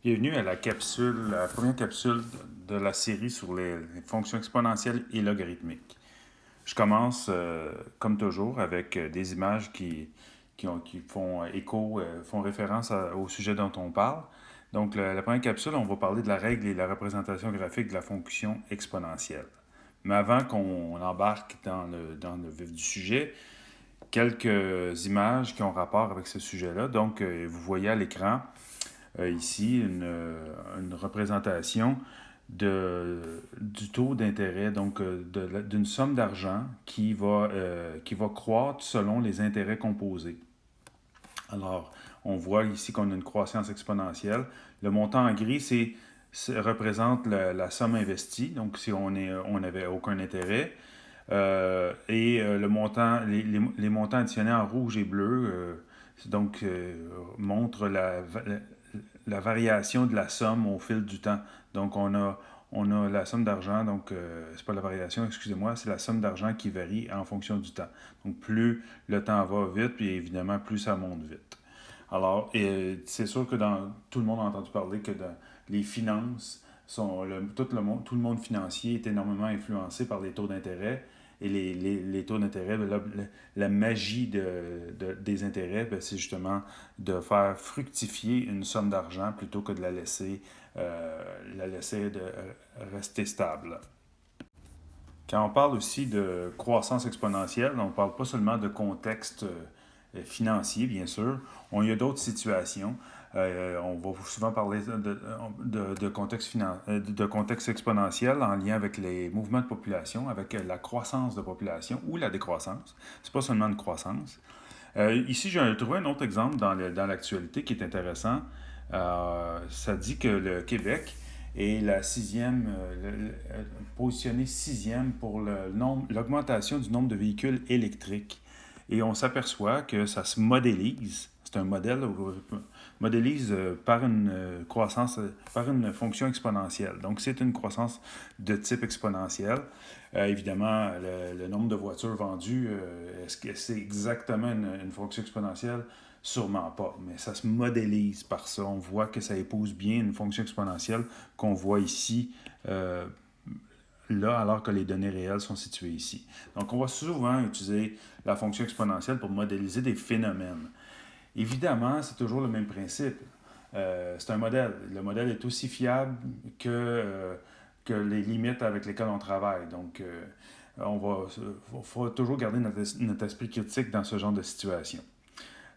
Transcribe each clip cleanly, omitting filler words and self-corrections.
Bienvenue à la première capsule de la série sur les fonctions exponentielles et logarithmiques. Je commence, comme toujours, avec des images qui font écho, font référence au sujet dont on parle. Donc, la première capsule, on va parler de la règle et la représentation graphique de la fonction exponentielle. Mais avant qu'on embarque dans le vif du sujet, quelques images qui ont rapport avec ce sujet-là. Donc, vous voyez à l'écran ici une représentation du taux d'intérêt, donc d'une somme d'argent qui va croître selon les intérêts composés. Alors, on voit ici qu'on a une croissance exponentielle. Le montant en gris, représente la somme investie, donc si on n'avait aucun intérêt. Le montant, les montants additionnés en rouge et bleu montrent la variation de la somme au fil du temps. Donc, on a la somme d'argent, donc c'est pas la variation, excusez-moi, c'est la somme d'argent qui varie en fonction du temps. Donc, plus le temps va vite, puis évidemment, plus ça monte vite. Alors, c'est sûr que tout le monde a entendu parler que dans les finances, tout le monde financier est énormément influencé par les taux d'intérêt. Et les taux d'intérêt, la magie des intérêts, c'est justement de faire fructifier une somme d'argent plutôt que de la laisser rester stable. Quand on parle aussi de croissance exponentielle, on ne parle pas seulement de contexte financier, bien sûr. Il y a d'autres situations. On va souvent parler de contexte exponentiel en lien avec les mouvements de population, avec la croissance de population ou la décroissance. C'est pas seulement une croissance. Ici, j'ai trouvé un autre exemple dans l'actualité qui est intéressant. Ça dit que le Québec est positionné sixième pour l'augmentation du nombre de véhicules électriques. Et on s'aperçoit que ça se modélise. C'est un modèle modélise par une croissance, par une fonction exponentielle. Donc, c'est une croissance de type exponentiel. Évidemment, le nombre de voitures vendues, est-ce que c'est exactement une fonction exponentielle? Sûrement pas, mais ça se modélise par ça. On voit que ça épouse bien une fonction exponentielle qu'on voit ici, là, alors que les données réelles sont situées ici. Donc, on va souvent utiliser la fonction exponentielle pour modéliser des phénomènes. Évidemment, c'est toujours le même principe. C'est un modèle. Le modèle est aussi fiable que les limites avec lesquelles on travaille. Donc, faut toujours garder notre esprit critique dans ce genre de situation.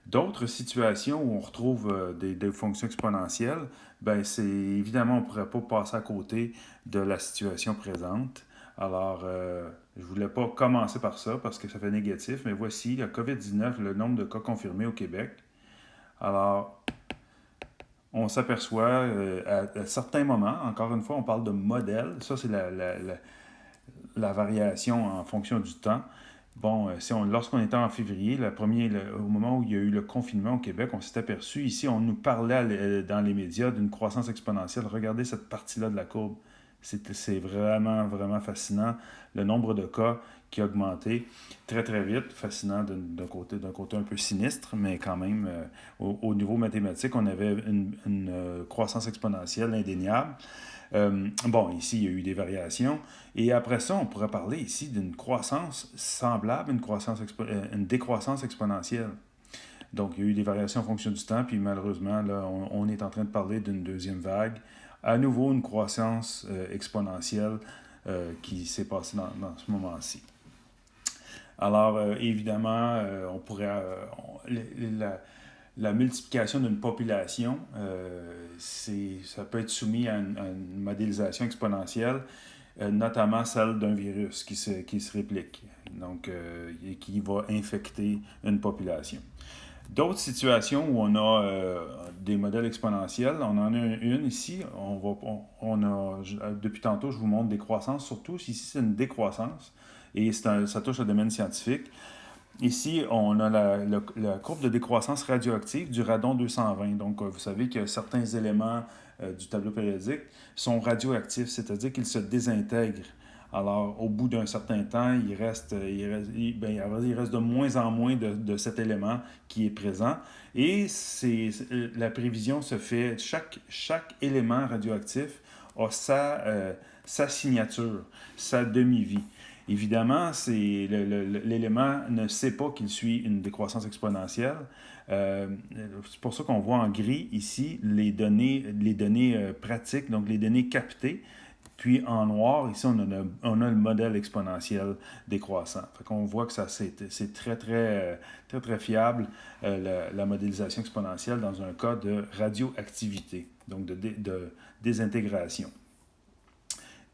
D'autres situations où on retrouve des fonctions exponentielles, ben c'est évidemment on ne pourrait pas passer à côté de la situation présente. Alors, je ne voulais pas commencer par ça parce que ça fait négatif, mais voici la COVID-19, le nombre de cas confirmés au Québec. Alors, on s'aperçoit à certains moments, encore une fois, on parle de modèle. Ça, c'est la variation en fonction du temps. Bon, lorsqu'on était en février, au moment où il y a eu le confinement au Québec, on s'est aperçu, ici, on nous parlait dans les médias d'une croissance exponentielle. Regardez cette partie-là de la courbe. C'est vraiment, vraiment fascinant. Le nombre de cas qui a augmenté très, très vite. Fascinant d'un côté un peu sinistre, mais quand même, au niveau mathématique, on avait une croissance exponentielle indéniable. Bon, ici, il y a eu des variations. Et après ça, on pourrait parler ici d'une croissance semblable, une décroissance exponentielle. Donc, il y a eu des variations en fonction du temps, puis malheureusement, là, on est en train de parler d'une deuxième vague. À nouveau, une croissance exponentielle qui s'est passée dans ce moment-ci. Alors, évidemment, on pourrait. La multiplication d'une population, ça peut être soumis à une modélisation exponentielle, notamment celle d'un virus qui se réplique, donc et qui va infecter une population. D'autres situations où on a des modèles exponentiels, on en a une ici, depuis tantôt je vous montre des croissances, surtout ici c'est une décroissance et ça touche le domaine scientifique. Ici, on a la courbe de décroissance radioactive du radon 220. Donc, vous savez que certains éléments du tableau périodique sont radioactifs, c'est-à-dire qu'ils se désintègrent Alors, au bout d'un certain temps, il reste de moins en moins de cet élément qui est présent. Et la prévision se fait, chaque élément radioactif a sa signature, sa demi-vie. Évidemment, l'élément ne sait pas qu'il suit une décroissance exponentielle. C'est pour ça qu'on voit en gris ici les données pratiques, donc les données captées. Puis en noir, ici, on a le modèle exponentiel décroissant. Fait qu'on voit que c'est très fiable, la modélisation exponentielle dans un cas de radioactivité, donc de désintégration.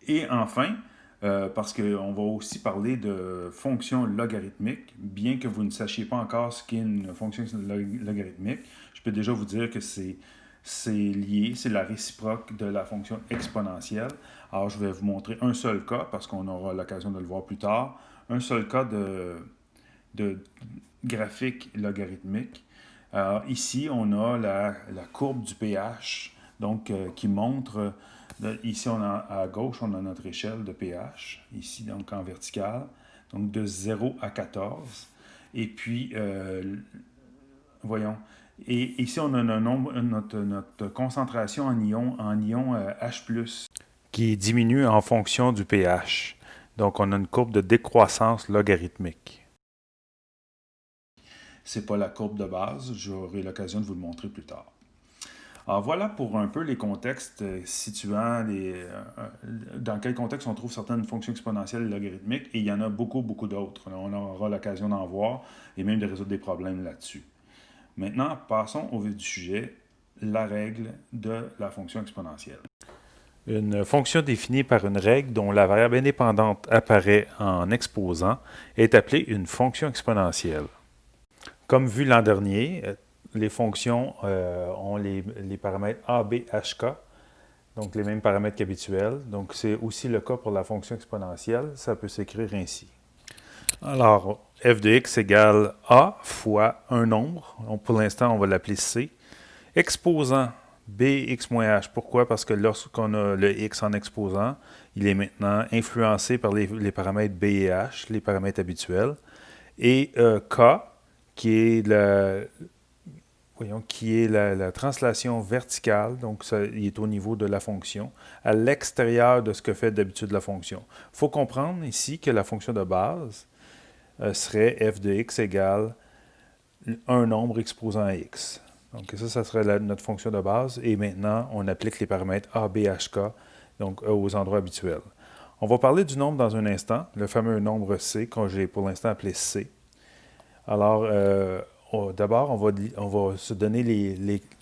Et enfin, parce qu'on va aussi parler de fonctions logarithmiques, bien que vous ne sachiez pas encore ce qu'est une fonction logarithmique, je peux déjà vous dire que c'est lié, c'est la réciproque de la fonction exponentielle. Alors, je vais vous montrer un seul cas, parce qu'on aura l'occasion de le voir plus tard, un seul cas de graphique logarithmique. Alors, ici, on a la courbe du pH, donc qui montre, ici à gauche, on a notre échelle de pH, ici donc en verticale, donc de 0 à 14. Et puis, voyons, et ici, on a notre concentration en ion H+, qui diminue en fonction du pH. Donc, on a une courbe de décroissance logarithmique. Ce n'est pas la courbe de base, j'aurai l'occasion de vous le montrer plus tard. Alors voilà pour un peu les contextes situant dans quel contexte on trouve certaines fonctions exponentielles et logarithmiques, et il y en a beaucoup d'autres. On aura l'occasion d'en voir et même de résoudre des problèmes là-dessus. Maintenant, passons au vif du sujet, la règle de la fonction exponentielle. Une fonction définie par une règle dont la variable indépendante apparaît en exposant est appelée une fonction exponentielle. Comme vu l'an dernier, les fonctions ont les paramètres a, b, h, k, donc les mêmes paramètres qu'habituels. Donc c'est aussi le cas pour la fonction exponentielle, ça peut s'écrire ainsi. Alors, f de x égale a fois un nombre, donc pour l'instant on va l'appeler c, exposant bx moins h. Pourquoi? Parce que lorsqu'on a le x en exposant, il est maintenant influencé par les paramètres b et h, les paramètres habituels, et k, qui est la translation verticale, donc il est au niveau de la fonction, à l'extérieur de ce que fait d'habitude la fonction. Il faut comprendre ici que la fonction de base serait f de x égale un nombre exposant x. Donc ça serait notre fonction de base. Et maintenant, on applique les paramètres a, b, h, k, donc aux endroits habituels. On va parler du nombre dans un instant, le fameux nombre c, que j'ai pour l'instant appelé c. Alors, d'abord, on va se donner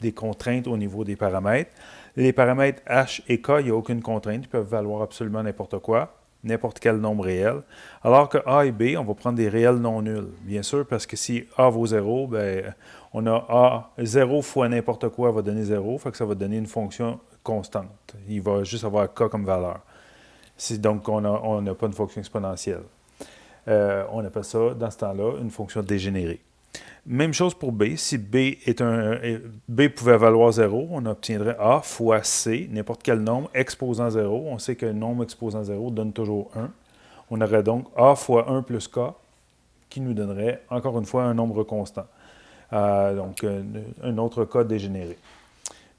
des contraintes au niveau des paramètres. Les paramètres h et k, il n'y a aucune contrainte. Ils peuvent valoir absolument n'importe quoi, n'importe quel nombre réel. Alors que a et b, on va prendre des réels non nuls. Bien sûr, parce que si a vaut 0, ben, on a a, 0 fois n'importe quoi va donner 0, fait que ça va donner une fonction constante. Il va juste avoir k comme valeur. Donc, on n'a pas une fonction exponentielle. On appelle ça, dans ce temps-là, une fonction dégénérée. Même chose pour b. Si b pouvait valoir 0, on obtiendrait a fois c, n'importe quel nombre exposant 0. On sait qu'un nombre exposant 0 donne toujours 1. On aurait donc a fois 1 plus k, qui nous donnerait, encore une fois, un nombre constant. Donc, un autre cas dégénéré.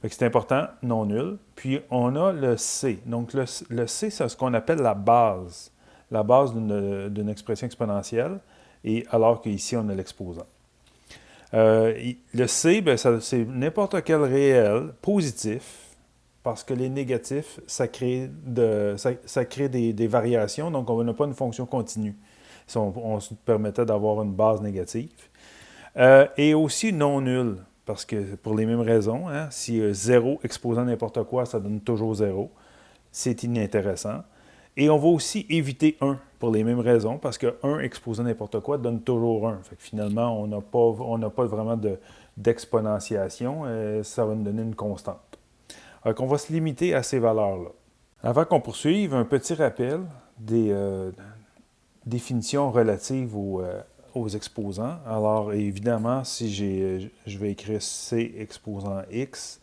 C'est important, non nul. Puis, on a le c. Donc, le c, c'est ce qu'on appelle la base d'une expression exponentielle, et alors qu'ici, on a l'exposant. Le c, ben, c'est n'importe quel réel positif, parce que les négatifs, ça crée des variations, donc on n'a pas une fonction continue. Si on se permettait d'avoir une base négative. Et aussi non nul, parce que pour les mêmes raisons, hein, si 0 exposant n'importe quoi, ça donne toujours 0. C'est inintéressant. Et on va aussi éviter 1 pour les mêmes raisons, parce que 1 exposant n'importe quoi donne toujours 1. Fait que finalement, on n'a pas vraiment d'exponentiation, ça va nous donner une constante. Donc, on va se limiter à ces valeurs-là. Avant qu'on poursuive, un petit rappel des définitions relatives aux exposants. Alors, évidemment, si je vais écrire C exposant X,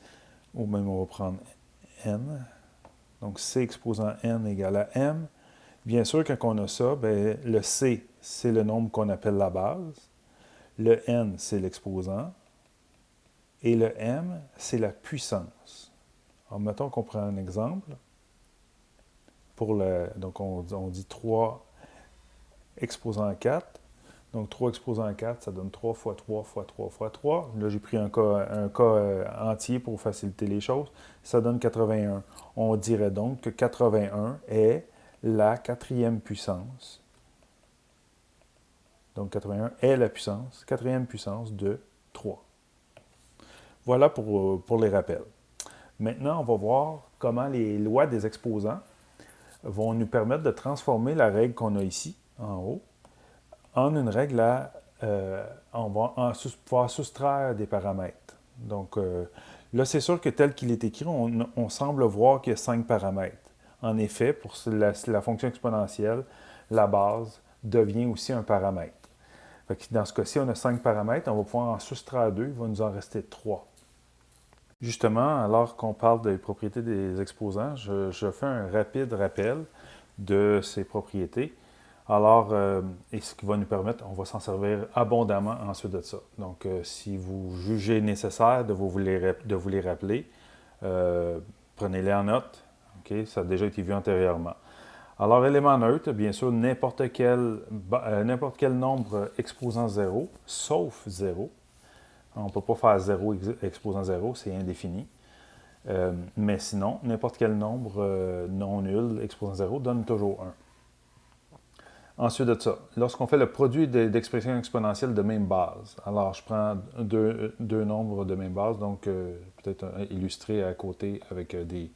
ou même on va prendre N. Donc, C exposant N égale à M. Bien sûr, quand on a ça, ben, le C, c'est le nombre qu'on appelle la base. Le N, c'est l'exposant. Et le M, c'est la puissance. Alors, mettons qu'on prend un exemple. Donc, on dit 3 exposant 4. Donc, 3 exposant 4, ça donne 3 fois 3 fois 3 fois 3. Là, j'ai pris un cas entier pour faciliter les choses. Ça donne 81. On dirait donc que 81 est la quatrième puissance. Donc, 81 est la puissance, quatrième puissance de 3. Voilà pour les rappels. Maintenant, on va voir comment les lois des exposants vont nous permettre de transformer la règle qu'on a ici, en haut, en une règle on va pouvoir soustraire des paramètres. Donc, là, c'est sûr que tel qu'il est écrit, on semble voir qu'il y a 5 paramètres. En effet, pour la fonction exponentielle, la base devient aussi un paramètre. Fait que dans ce cas-ci, on a 5 paramètres, on va pouvoir en soustraire 2, il va nous en rester 3. Justement, alors qu'on parle des propriétés des exposants, je fais un rapide rappel de ces propriétés. Alors, et ce qui va nous permettre, on va s'en servir abondamment ensuite de ça. Donc, si vous jugez nécessaire de vous les rappeler, prenez-les en note. OK? Ça a déjà été vu antérieurement. Alors, élément neutre, bien sûr, n'importe quel nombre exposant 0, sauf 0. On ne peut pas faire 0 exposant 0, c'est indéfini. Mais sinon, n'importe quel nombre non nul exposant 0 donne toujours 1. Ensuite de ça, lorsqu'on fait le produit d'expressions exponentielles de même base, alors je prends deux nombres de même base, donc peut-être illustré à côté avec des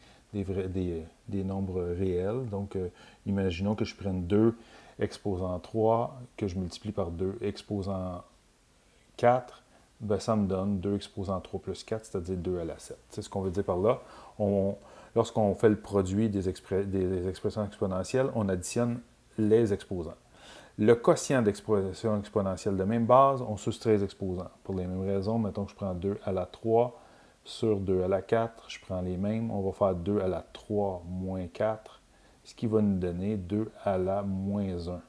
nombres réels. Donc, imaginons que je prenne 2 exposant 3, que je multiplie par 2 exposant 4, ben, ça me donne 2 exposant 3 plus 4, c'est-à-dire 2 à la 7. C'est ce qu'on veut dire par là. Lorsqu'on fait le produit des expressions exponentielles, on additionne les exposants. Le quotient d'expression exponentielle de même base, on soustrait les exposants. Pour les mêmes raisons, mettons que je prends 2 à la 3 sur 2 à la 4, je prends les mêmes, on va faire 2 à la 3 moins 4, ce qui va nous donner 2 à la moins 1.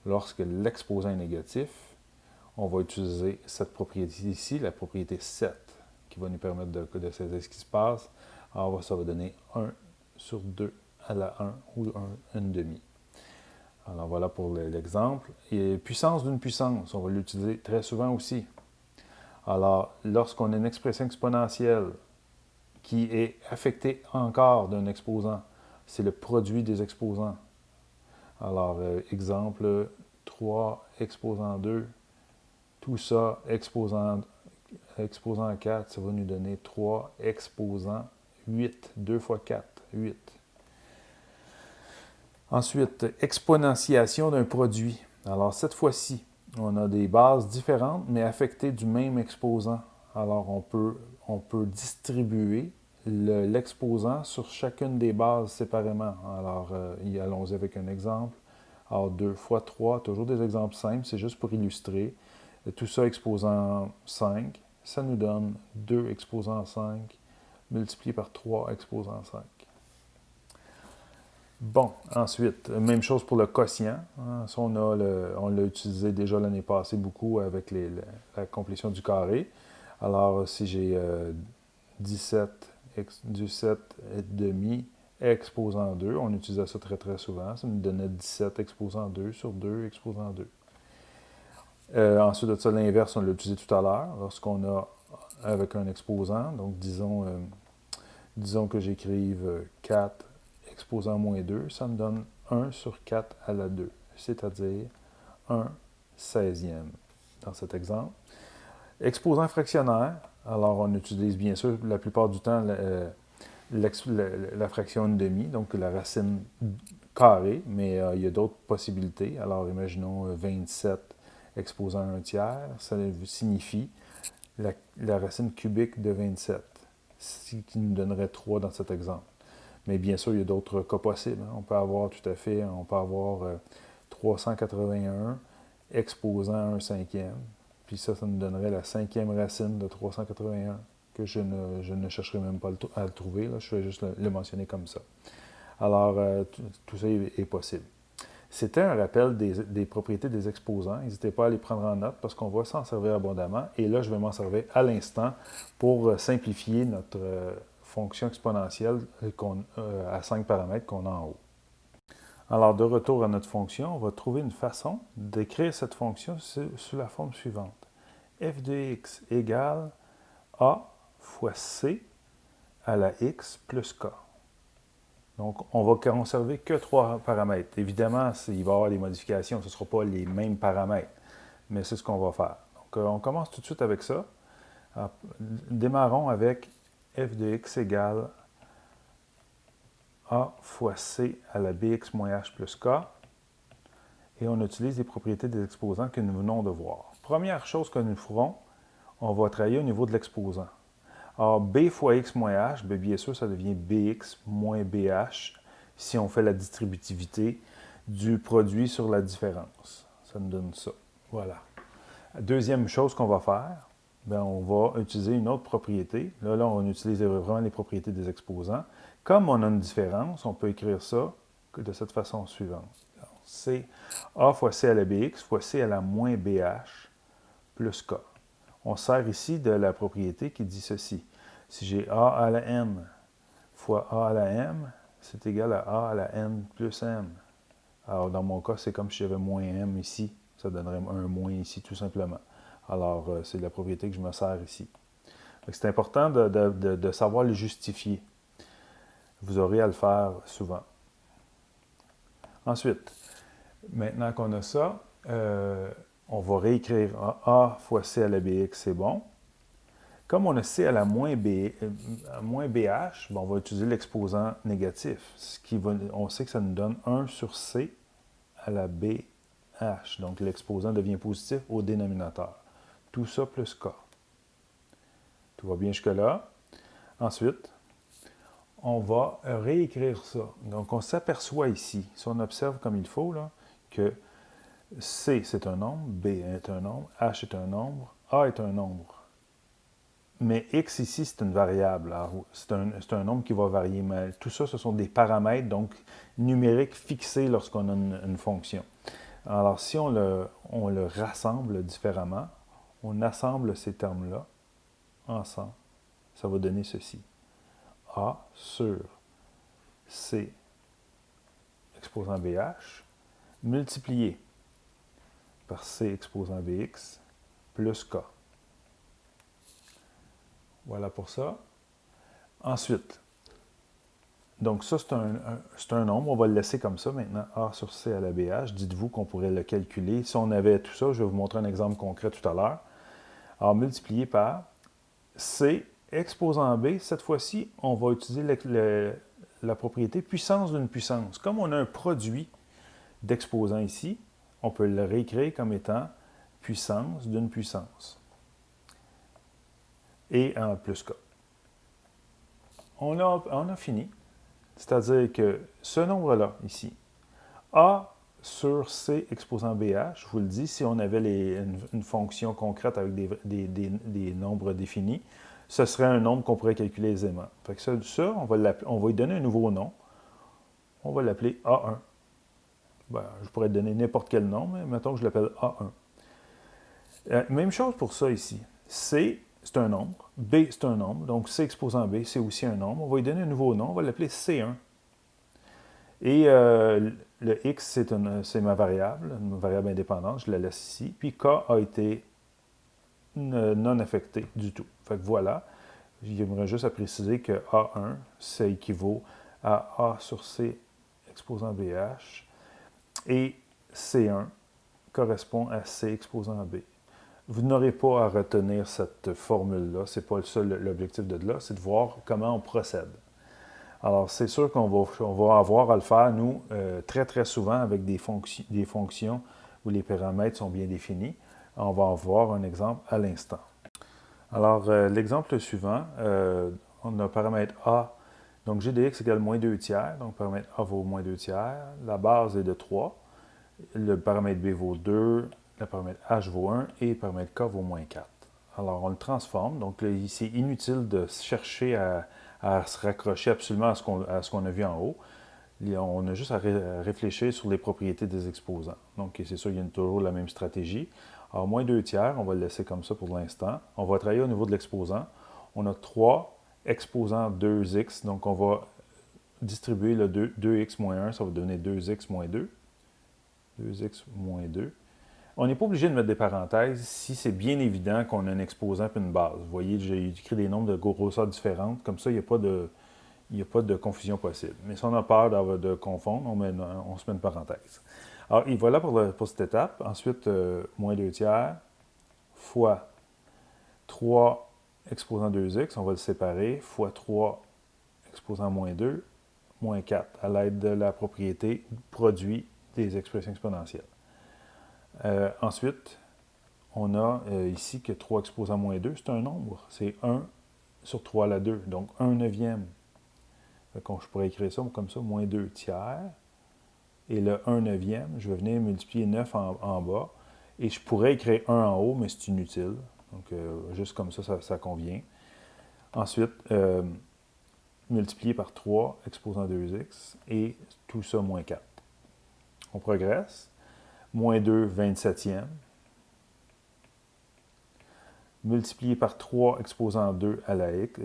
Lorsque l'exposant est négatif, on va utiliser cette propriété ici, la propriété 7, qui va nous permettre de saisir ce qui se passe. Alors, ça va donner 1 sur 2 à la 1 ou 1 demi. Alors, voilà pour l'exemple. Et puissance d'une puissance, on va l'utiliser très souvent aussi. Alors, lorsqu'on a une expression exponentielle qui est affectée encore d'un exposant, c'est le produit des exposants. Alors, exemple, 3 exposant 2, tout ça exposant 4, ça va nous donner 3 exposant 8. 2 fois 4, 8. Ensuite, exponentiation d'un produit. Alors, cette fois-ci, on a des bases différentes, mais affectées du même exposant. Alors, on peut distribuer l'exposant sur chacune des bases séparément. Alors, allons-y avec un exemple. Alors, 2 fois 3, toujours des exemples simples, c'est juste pour illustrer. Tout ça exposant 5, ça nous donne 2 exposant 5 multiplié par 3 exposant 5. Bon, ensuite, même chose pour le quotient. Hein. Ça, on l'a utilisé déjà l'année passée beaucoup avec la complétion du carré. Alors, si j'ai 17 et demi exposant 2, on utilisait ça très très souvent. Ça nous donnait 17 exposant 2 sur 2 exposant 2. Ensuite de ça, l'inverse, on l'a utilisé tout à l'heure, lorsqu'on a avec un exposant. Donc, disons que j'écrive 4 exposant moins 2, ça me donne 1 sur 4 à la 2, c'est-à-dire 1 16e dans cet exemple. Exposant fractionnaire, alors on utilise bien sûr la plupart du temps la fraction 1 demi, donc la racine carrée, mais il y a d'autres possibilités. Alors imaginons 27 exposant 1 tiers, ça signifie la racine cubique de 27, ce qui nous donnerait 3 dans cet exemple. Mais bien sûr, il y a d'autres cas possibles. On peut avoir 381 exposant 1 cinquième. Puis ça nous donnerait la cinquième racine de 381, que je ne chercherai même pas à le trouver. Là. Je vais juste le mentionner comme ça. Alors, tout ça est possible. C'était un rappel des propriétés des exposants. N'hésitez pas à les prendre en note parce qu'on va s'en servir abondamment. Et là, je vais m'en servir à l'instant pour simplifier notre fonction exponentielle à 5 paramètres qu'on a en haut. Alors, de retour à notre fonction, on va trouver une façon d'écrire cette fonction sous la forme suivante. f de x égale a fois c à la x plus k. Donc, on va conserver que 3 paramètres. Évidemment, il va y avoir des modifications, ce ne sera pas les mêmes paramètres, mais c'est ce qu'on va faire. Donc, on commence tout de suite avec ça. Démarrons avec f de x égale a fois c à la bx moins h plus k. Et on utilise les propriétés des exposants que nous venons de voir. Première chose que nous ferons, on va travailler au niveau de l'exposant. Alors, b fois x moins h, bien sûr, ça devient bx moins bh si on fait la distributivité du produit sur la différence. Ça nous donne ça. Voilà. Deuxième chose qu'on va faire, bien, on va utiliser une autre propriété. Là, on utilise vraiment les propriétés des exposants. Comme on a une différence, on peut écrire ça de cette façon suivante. C'est a fois c à la bx fois c à la moins bh plus k. On sert ici de la propriété qui dit ceci. Si j'ai a à la n fois a à la m, c'est égal à a à la n plus m. Alors, dans mon cas, c'est comme si j'avais moins m ici. Ça donnerait un moins ici, tout simplement. Alors, c'est la propriété que je me sers ici. C'est important de savoir le justifier. Vous aurez à le faire souvent. Ensuite, maintenant qu'on a ça, on va réécrire a fois c à la bx, c'est bon. Comme on a c à la moins bh, on va utiliser l'exposant négatif. On sait que ça nous donne 1 sur c à la bh. Donc, l'exposant devient positif au dénominateur. Tout ça plus k. Tout va bien jusque-là. Ensuite, on va réécrire ça. Donc, on s'aperçoit ici, si on observe comme il faut, là, que c, c'est un nombre, b est un nombre, h est un nombre, a est un nombre. Mais x ici, c'est une variable. C'est un nombre qui va varier. Mais tout ça, ce sont des paramètres, donc numériques fixés lorsqu'on a une fonction. Alors, si on le rassemble différemment, on assemble ces termes-là ensemble, ça va donner ceci. A sur C exposant BH multiplié par C exposant BX plus K. Voilà pour ça. Ensuite, donc ça, c'est un nombre. On va le laisser comme ça maintenant, A sur C à la BH. Dites-vous qu'on pourrait le calculer. Si on avait tout ça, je vais vous montrer un exemple concret tout à l'heure. Alors, multiplié par C exposant B. Cette fois-ci, on va utiliser la propriété puissance d'une puissance. Comme on a un produit d'exposant ici, on peut le réécrire comme étant puissance d'une puissance. Et en plus K. On a fini. C'est-à-dire que ce nombre-là, ici, A sur C exposant BH, je vous le dis, si on avait une fonction concrète avec des nombres définis, ce serait un nombre qu'on pourrait calculer aisément. Fait que ça, on va lui donner un nouveau nom. On va l'appeler A1. Ben, je pourrais donner n'importe quel nom, mais mettons que je l'appelle A1. Même chose pour ça ici. C, c'est un nombre. B, c'est un nombre. Donc, C exposant B, c'est aussi un nombre. On va lui donner un nouveau nom. On va l'appeler C1. Et le X, c'est ma variable indépendante. Je la laisse ici. Puis K a été non affecté du tout. Fait que voilà. J'aimerais juste à préciser que A1, ça équivaut à A sur C exposant BH. Et C1 correspond à C exposant B. Vous n'aurez pas à retenir cette formule-là. Ce n'est pas l'objectif de là, c'est de voir comment on procède. Alors, c'est sûr qu'on va avoir à le faire, nous, très, très souvent avec des fonctions où les paramètres sont bien définis. On va en voir un exemple à l'instant. Alors, l'exemple suivant, on a le paramètre A. Donc, g de x égale moins 2 tiers. Donc, le paramètre A vaut moins 2 tiers. La base est de 3. Le paramètre B vaut 2. Le paramètre H vaut 1. Et le paramètre K vaut moins 4. Alors, on le transforme. Donc, c'est inutile de chercher à se raccrocher absolument à ce qu'on a vu en haut. On a juste à réfléchir sur les propriétés des exposants. Donc, c'est sûr, il y a toujours la même stratégie. Alors, moins 2 tiers, on va le laisser comme ça pour l'instant. On va travailler au niveau de l'exposant. On a 3 exposants 2x, donc on va distribuer le 2x moins 1, ça va donner 2x moins 2. 2x moins 2. On n'est pas obligé de mettre des parenthèses si c'est bien évident qu'on a un exposant et une base. Vous voyez, j'ai écrit des nombres de grosseurs différentes, comme ça, il n'y a pas de confusion possible. Mais si on a peur de confondre, on se met une parenthèse. Alors, et voilà pour cette étape. Ensuite, moins 2 tiers fois 3 exposant 2x, on va le séparer, fois 3 exposant moins 2, moins 4, à l'aide de la propriété produit des expressions exponentielles. Ensuite, on a ici que 3 exposant moins 2, c'est un nombre. C'est 1 sur 3 à la 2, donc 1 neuvième. Donc, je pourrais écrire ça comme ça, moins 2 tiers. Et le 1 neuvième, je vais venir multiplier 9 en bas. Et je pourrais écrire 1 en haut, mais c'est inutile. Donc, juste comme ça convient. Ensuite, multiplier par 3, exposant 2x, et tout ça, moins 4. On progresse. Moins 2, 27e. Multiplié par 3 exposant 2 à la x,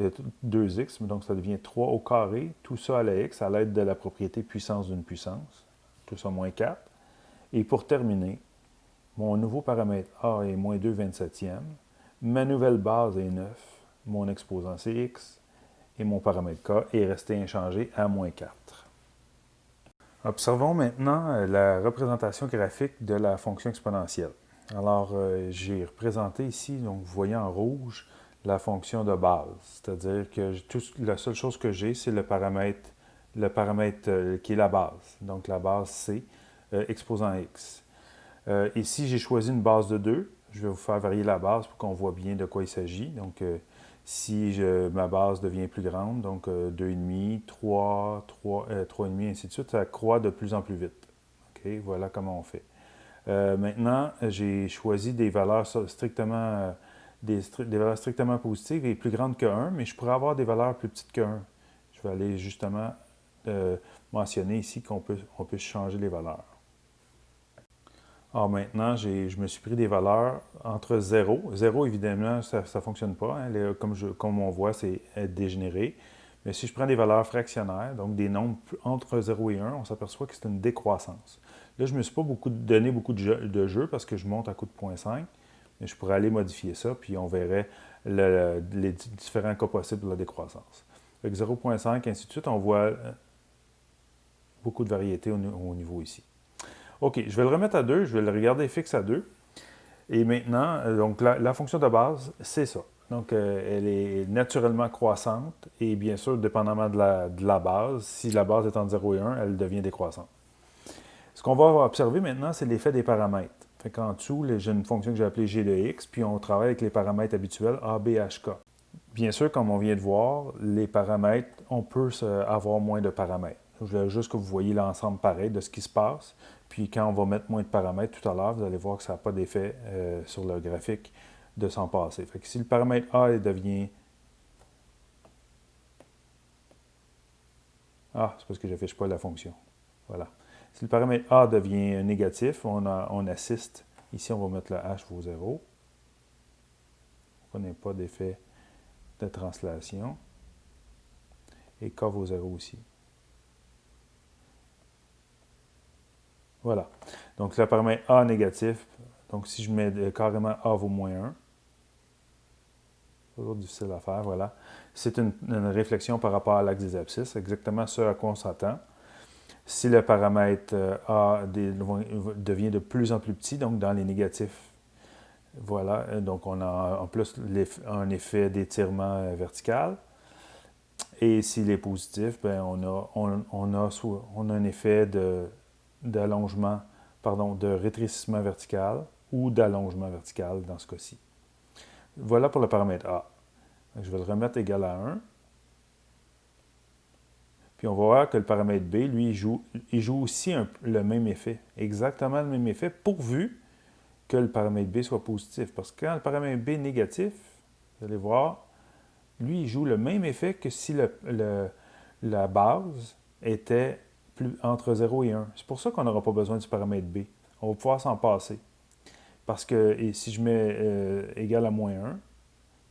2x, donc ça devient 3 au carré, tout ça à la x, à l'aide de la propriété puissance d'une puissance, tout ça moins 4. Et pour terminer, mon nouveau paramètre a est moins 2 27e, ma nouvelle base est 9, mon exposant c'est x, et mon paramètre k est resté inchangé à moins 4. Observons maintenant la représentation graphique de la fonction exponentielle. Alors, j'ai représenté ici, donc vous voyez en rouge, la fonction de base. C'est-à-dire que la seule chose que j'ai, c'est le paramètre qui est la base. Donc, la base, c'est exposant x. Ici, j'ai choisi une base de 2. Je vais vous faire varier la base pour qu'on voit bien de quoi il s'agit. Donc, si ma base devient plus grande, donc 2,5, 3, 3,5, ainsi de suite, ça croît de plus en plus vite. Okay? Voilà comment on fait. Maintenant, j'ai choisi des valeurs strictement, des valeurs strictement positives et plus grandes que 1, mais je pourrais avoir des valeurs plus petites que 1. Je vais aller justement mentionner ici qu'on peut changer les valeurs. Alors maintenant, je me suis pris des valeurs entre 0. 0, évidemment, ça ne fonctionne pas. Hein. Comme on voit, c'est dégénéré. Mais si je prends des valeurs fractionnaires, donc des nombres entre 0 et 1, on s'aperçoit que c'est une décroissance. Là, je ne me suis pas donné beaucoup de jeu parce que je monte à coup de 0,5. Mais je pourrais aller modifier ça, puis on verrait les différents cas possibles de la décroissance. Avec 0,5, ainsi de suite, on voit beaucoup de variétés au niveau ici. OK, je vais le remettre à 2, je vais le regarder fixe à 2. Et maintenant, donc la fonction de base, c'est ça. Donc, elle est naturellement croissante et bien sûr, dépendamment de la base, si la base est entre 0 et 1, elle devient décroissante. Ce qu'on va observer maintenant, c'est l'effet des paramètres. Fait qu'en dessous, j'ai une fonction que j'ai appelée g de x, puis on travaille avec les paramètres habituels a, b, h, k. Bien sûr, comme on vient de voir, les paramètres, on peut avoir moins de paramètres. Je voulais juste que vous voyez l'ensemble pareil de ce qui se passe. Puis quand on va mettre moins de paramètres tout à l'heure, vous allez voir que ça n'a pas d'effet sur le graphique de s'en passer. Fait que si le paramètre A devient... Ah, c'est parce que je n'affiche pas la fonction. Voilà. Si le paramètre A devient négatif, on assiste. Ici, on va mettre le H vaut 0. On n'a pas d'effet de translation. Et K vaut 0 aussi. Voilà. Donc, le paramètre A négatif, donc si je mets carrément A vaut moins 1, toujours difficile à faire, voilà. C'est une réflexion par rapport à l'axe des abscisses, exactement ce à quoi on s'attend. Si le paramètre A devient de plus en plus petit, donc dans les négatifs, voilà, donc on a en plus un effet d'étirement vertical. Et s'il est positif, ben on a un effet d'allongement, pardon, de rétrécissement vertical ou d'allongement vertical dans ce cas-ci. Voilà pour le paramètre A. Je vais le remettre égal à 1. Puis on va voir que le paramètre B, lui, il joue aussi le même effet, exactement le même effet, pourvu que le paramètre B soit positif. Parce que quand le paramètre B est négatif, vous allez voir, lui, il joue le même effet que si la base était entre 0 et 1. C'est pour ça qu'on n'aura pas besoin du paramètre b. On va pouvoir s'en passer. Parce que et si je mets égal à moins 1,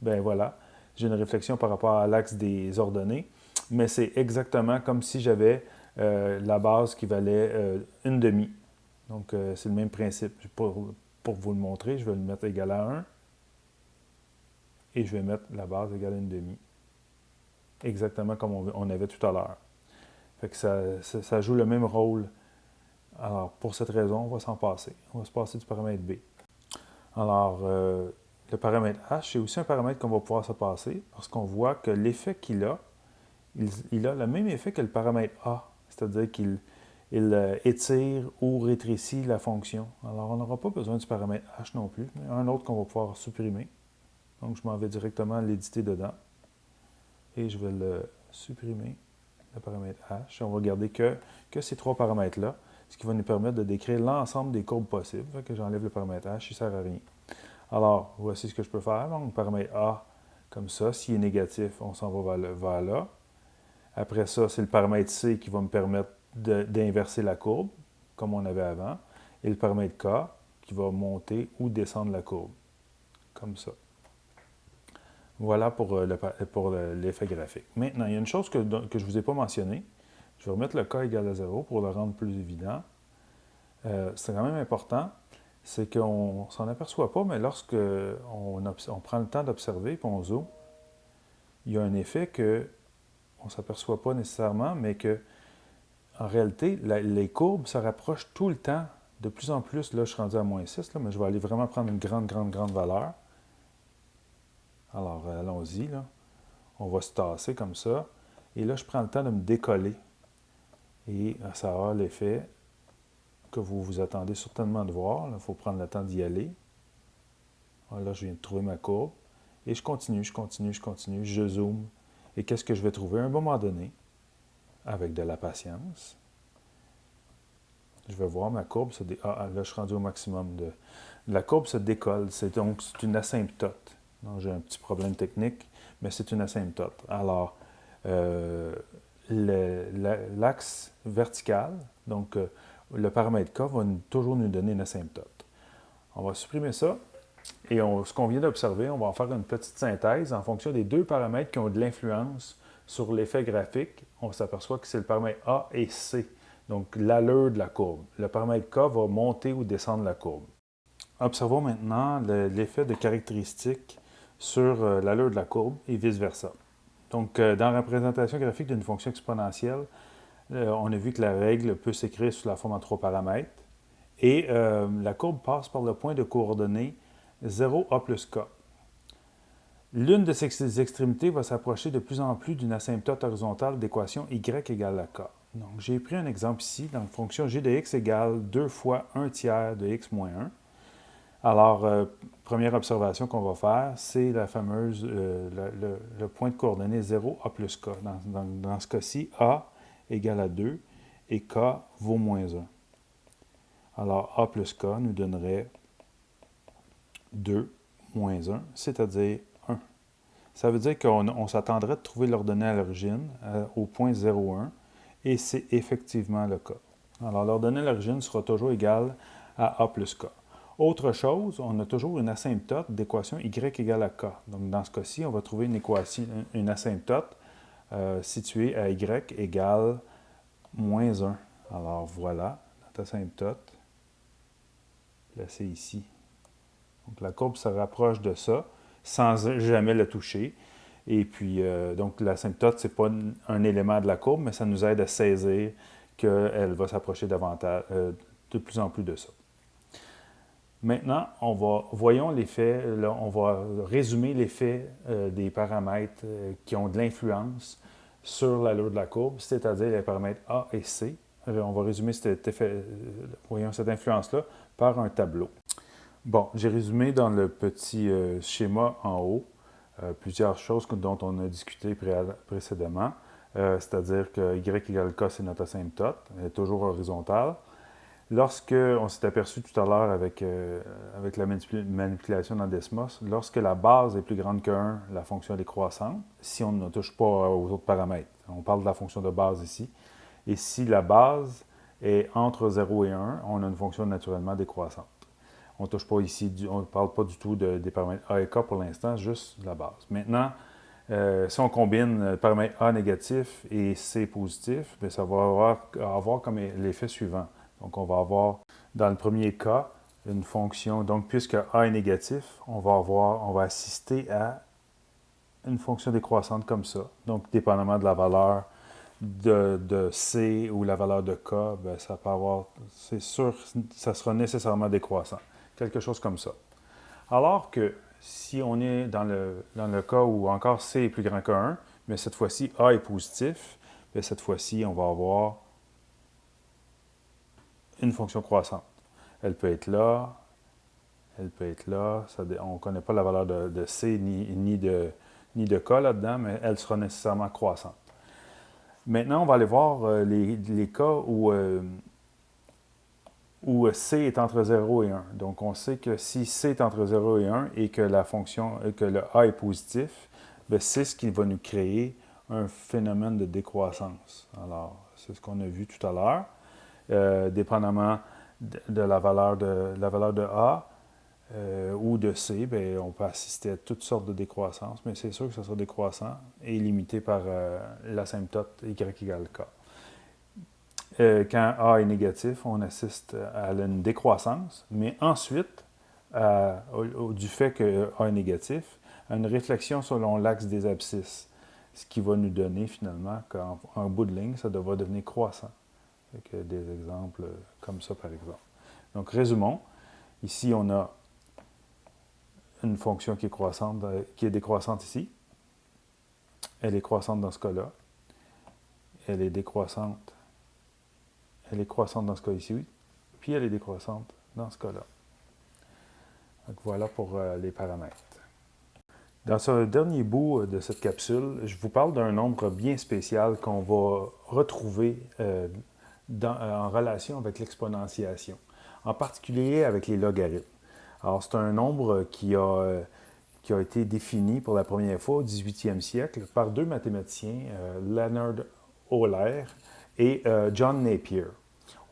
ben voilà, j'ai une réflexion par rapport à l'axe des ordonnées, mais c'est exactement comme si j'avais la base qui valait une demi. Donc, c'est le même principe. Pour vous le montrer, je vais le mettre égal à 1 et je vais mettre la base égale à une demi. Exactement comme on avait tout à l'heure. Fait que ça joue le même rôle. Alors, pour cette raison, on va s'en passer. On va se passer du paramètre B. Alors, le paramètre H, c'est aussi un paramètre qu'on va pouvoir se passer parce qu'on voit que l'effet qu'il a, il a le même effet que le paramètre A, c'est-à-dire qu'il étire ou rétrécit la fonction. Alors, on n'aura pas besoin du paramètre H non plus, mais un autre qu'on va pouvoir supprimer. Donc, je m'en vais directement l'éditer dedans et je vais le supprimer, le paramètre H. On va garder que ces trois paramètres-là, ce qui va nous permettre de décrire l'ensemble des courbes possibles. Fait que j'enlève le paramètre H, il ne sert à rien. Alors, voici ce que je peux faire. Donc, le paramètre A, comme ça. S'il est négatif, on s'en va vers là. Après ça, c'est le paramètre C qui va me permettre d'inverser la courbe, comme on avait avant. Et le paramètre K qui va monter ou descendre la courbe, comme ça. Voilà pour l'effet graphique. Maintenant, il y a une chose que je ne vous ai pas mentionnée. Je vais remettre le K égal à 0 pour le rendre plus évident. C'est quand même important. C'est qu'on ne s'en aperçoit pas, mais lorsque on prend le temps d'observer et on zoome, il y a un effet qu'on ne s'aperçoit pas nécessairement, mais que en réalité, les courbes se rapprochent tout le temps, de plus en plus. Là, je suis rendu à moins 6, là, mais je vais aller vraiment prendre une grande valeur. Alors, allons-y. On va se tasser comme ça. Et là, je prends le temps de me décoller. Et ça aura l'effet que vous vous attendez certainement de voir. Il faut prendre le temps d'y aller. Là, je viens de trouver ma courbe. Et je continue, je zoome. Et qu'est-ce que je vais trouver à un moment donné, avec de la patience? Je vais voir ma courbe se là, je suis rendu au maximum. La courbe se décolle. Donc, c'est une asymptote. J'ai un petit problème technique, mais c'est une asymptote. Alors, l'axe vertical, donc le paramètre K, va toujours nous donner une asymptote. On va supprimer ça. Et ce qu'on vient d'observer, on va en faire une petite synthèse en fonction des deux paramètres qui ont de l'influence sur l'effet graphique. On s'aperçoit que c'est le paramètre A et C, donc l'allure de la courbe. Le paramètre K va monter ou descendre la courbe. Observons maintenant l'effet de caractéristique sur l'allure de la courbe et vice-versa. Donc, dans la représentation graphique d'une fonction exponentielle, on a vu que la règle peut s'écrire sous la forme en trois paramètres. Et la courbe passe par le point de coordonnées 0a plus k. L'une de ces extrémités va s'approcher de plus en plus d'une asymptote horizontale d'équation y égale à k. Donc, j'ai pris un exemple ici. Donc, fonction g de x égale 2 fois 1 tiers de x moins 1. Alors, première observation qu'on va faire, c'est la fameuse, le point de coordonnées 0a plus k. Dans ce cas-ci, a égale à 2 et k vaut moins 1. Alors, a plus k nous donnerait 2 moins 1, c'est-à-dire 1. Ça veut dire qu'on s'attendrait de trouver l'ordonnée à l'origine au point 0,1, et c'est effectivement le cas. Alors, l'ordonnée à l'origine sera toujours égale à a plus k. Autre chose, on a toujours une asymptote d'équation y égale à k. Donc, dans ce cas-ci, on va trouver une asymptote située à y égale moins 1. Alors, voilà notre asymptote placée ici. Donc, la courbe se rapproche de ça sans jamais le toucher. Et puis, donc, l'asymptote, ce n'est pas un élément de la courbe, mais ça nous aide à saisir qu'elle va s'approcher davantage, de plus en plus de ça. Maintenant, voyons l'effet, on va résumer l'effet des paramètres qui ont de l'influence sur l'allure de la courbe, c'est-à-dire les paramètres A et C. On va résumer cet effet, cette influence-là par un tableau. Bon, j'ai résumé dans le petit schéma en haut plusieurs choses dont on a discuté précédemment, c'est-à-dire que y égale k, c'est notre asymptote, elle est toujours horizontale. Lorsqu'on s'est aperçu tout à l'heure avec la manipulation dans Desmos, lorsque la base est plus grande que 1, la fonction est croissante, si on ne touche pas aux autres paramètres. On parle de la fonction de base ici. Et si la base est entre 0 et 1, on a une fonction naturellement décroissante. On ne touche pas ici, on ne parle pas du tout des paramètres A et K pour l'instant, juste la base. Maintenant, si on combine le paramètre A négatif et C positif, bien, ça va avoir comme l'effet suivant. Donc, on va avoir, dans le premier cas, une fonction. Donc, puisque A est négatif, on va assister à une fonction décroissante comme ça. Donc, dépendamment de la valeur de C ou la valeur de K, bien, ça peut avoir, c'est sûr, ça sera nécessairement décroissant. Quelque chose comme ça. Alors que si on est dans le cas où encore C est plus grand que 1, mais cette fois-ci A est positif, bien, cette fois-ci, on va avoir une fonction croissante. Elle peut être là, elle peut être là. On ne connaît pas la valeur de C ni de K là-dedans, mais elle sera nécessairement croissante. Maintenant, on va aller voir les cas où C est entre 0 et 1. Donc, on sait que si C est entre 0 et 1 et que que le A est positif, bien, c'est ce qui va nous créer un phénomène de décroissance. Alors, c'est ce qu'on a vu tout à l'heure. Dépendamment de la valeur de A ou de C, bien, on peut assister à toutes sortes de décroissances, mais c'est sûr que ce sera décroissant et limité par l'asymptote Y égale K. Quand A est négatif, on assiste à une décroissance, mais ensuite, du fait que A est négatif, à une réflexion selon l'axe des abscisses, ce qui va nous donner finalement qu'en bout de ligne, ça devra devenir croissant. Avec des exemples comme ça, par exemple. Donc, résumons. Ici, on a une fonction qui est décroissante ici. Elle est croissante dans ce cas-là. Elle est décroissante. Elle est croissante dans ce cas ici, oui. Puis elle est décroissante dans ce cas-là. Donc voilà pour les paramètres. Dans ce dernier bout de cette capsule, je vous parle d'un nombre bien spécial qu'on va retrouver en relation avec l'exponentiation, en particulier avec les logarithmes. Alors, c'est un nombre qui a été défini pour la première fois au 18e siècle par deux mathématiciens, Leonard Euler et John Napier.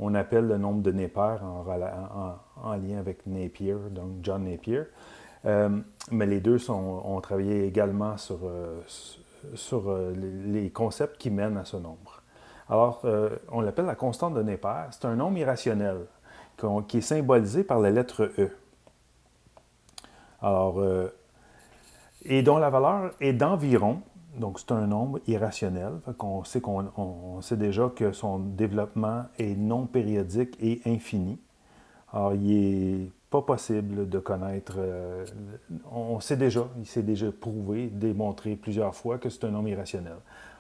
On appelle le nombre de Napier en lien avec Napier, donc John Napier. Mais les deux ont travaillé également sur les concepts qui mènent à ce nombre. Alors, on l'appelle la constante de Napier. C'est un nombre irrationnel qui est symbolisé par la lettre E. Alors, et dont la valeur est d'environ, donc c'est un nombre irrationnel, on sait déjà que son développement est non périodique et infini. Alors, il n'est pas possible de connaître, il s'est déjà prouvé, démontré plusieurs fois que c'est un nombre irrationnel.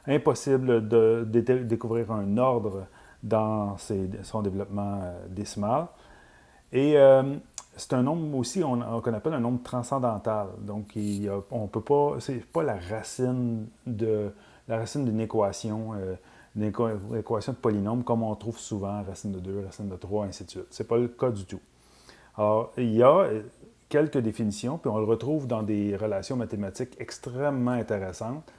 Impossible de découvrir un ordre dans son développement décimal. Et c'est un nombre aussi qu'on appelle un nombre transcendantal. Donc, on peut pas, c'est pas la racine d'une équation, une équation de polynôme comme on trouve souvent, racine de 2, racine de 3, ainsi de suite. Ce n'est pas le cas du tout. Alors, il y a quelques définitions, puis on le retrouve dans des relations mathématiques extrêmement intéressantes.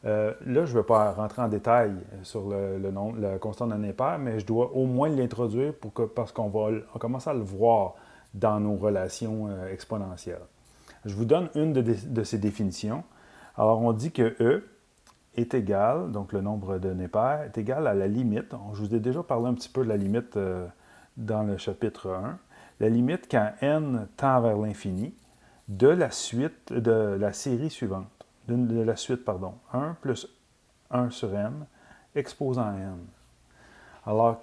Là, je ne vais pas rentrer en détail sur la constante de Napier, mais je dois au moins l'introduire parce qu'on va commencer à le voir dans nos relations exponentielles. Je vous donne une de ces définitions. Alors, on dit que E est égal, donc le nombre de Napier, est égal à la limite. Je vous ai déjà parlé un petit peu de la limite dans le chapitre 1. La limite quand n tend vers l'infini de la série suivante. De la suite, pardon. 1 plus 1 sur n exposant n. Alors,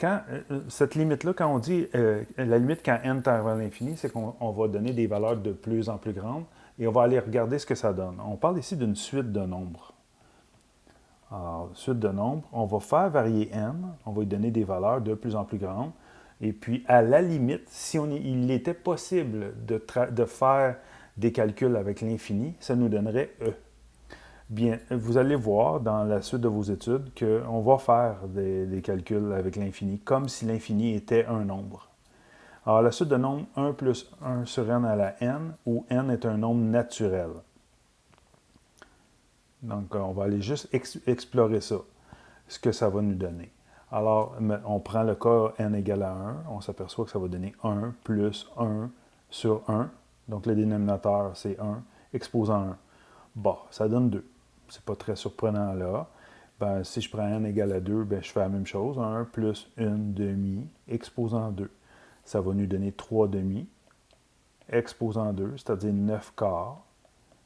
cette limite-là, quand on dit la limite quand n tend vers l'infini, c'est qu'on va donner des valeurs de plus en plus grandes et on va aller regarder ce que ça donne. On parle ici d'une suite de nombres. Alors, suite de nombres, on va faire varier n, on va lui donner des valeurs de plus en plus grandes. Et puis, à la limite, si il était possible de faire des calculs avec l'infini, ça nous donnerait E. Bien, vous allez voir dans la suite de vos études qu'on va faire des calculs avec l'infini, comme si l'infini était un nombre. Alors, la suite de nombres 1 plus 1 sur n à la n, où n est un nombre naturel. Donc, on va aller juste explorer ça, ce que ça va nous donner. Alors, on prend le cas n égale à 1, on s'aperçoit que ça va donner 1 plus 1 sur 1. Donc, le dénominateur, c'est 1, exposant 1. Bon, ça donne 2. C'est pas très surprenant là. Ben, si je prends n égale à 2, ben, je fais la même chose. 1 plus 1 demi, exposant 2. Ça va nous donner 3 demi, exposant 2, c'est-à-dire 9 quarts,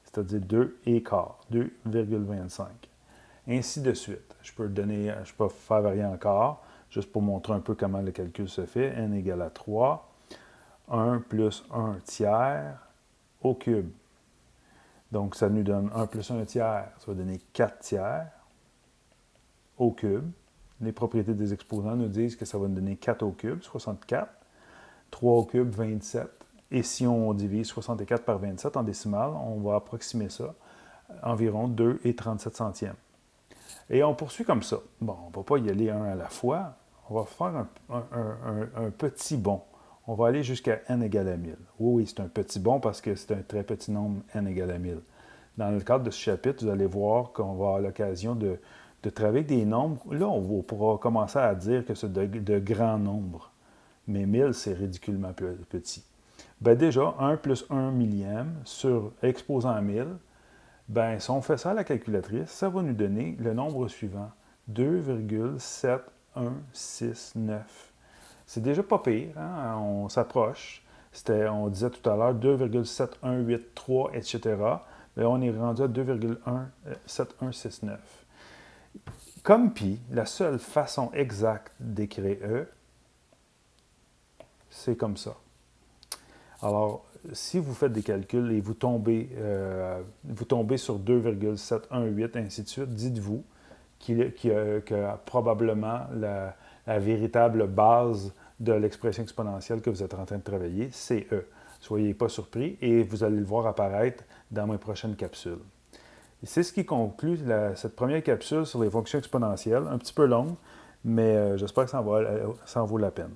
c'est-à-dire 2 et quart, 2,25. Ainsi de suite. Je peux faire varier encore, juste pour montrer un peu comment le calcul se fait. N égale à 3, 1 plus 1 tiers au cube. Donc, ça nous donne 1 plus 1 tiers, ça va donner 4 tiers au cube. Les propriétés des exposants nous disent que ça va nous donner 4 au cube, 64. 3 au cube, 27. Et si on divise 64 par 27 en décimale, on va approximer ça, environ 2,37. Et on poursuit comme ça. Bon, on ne va pas y aller un à la fois. On va faire un petit bond. On va aller jusqu'à n égale à 1000. Oui, c'est un petit bond parce que c'est un très petit nombre n égale à 1000. Dans le cadre de ce chapitre, vous allez voir qu'on va avoir l'occasion de travailler avec des nombres. Là, on pourra commencer à dire que c'est de grands nombres. Mais 1000, c'est ridiculement petit. Ben déjà, 1 plus 1 millième sur exposant à 1000, ben, si on fait ça à la calculatrice, ça va nous donner le nombre suivant, 2,7169. C'est déjà pas pire, hein? On s'approche. On disait tout à l'heure 2,7183, etc. Mais on est rendu à 2,7169. Comme pi, la seule façon exacte d'écrire E, c'est comme ça. Alors, si vous faites des calculs et vous tombez sur 2,718, ainsi de suite, dites-vous que probablement la véritable base de l'expression exponentielle que vous êtes en train de travailler, c'est E. Soyez pas surpris et vous allez le voir apparaître dans mes prochaines capsules. Et c'est ce qui conclut cette première capsule sur les fonctions exponentielles, un petit peu longue, mais j'espère que ça en vaut la peine.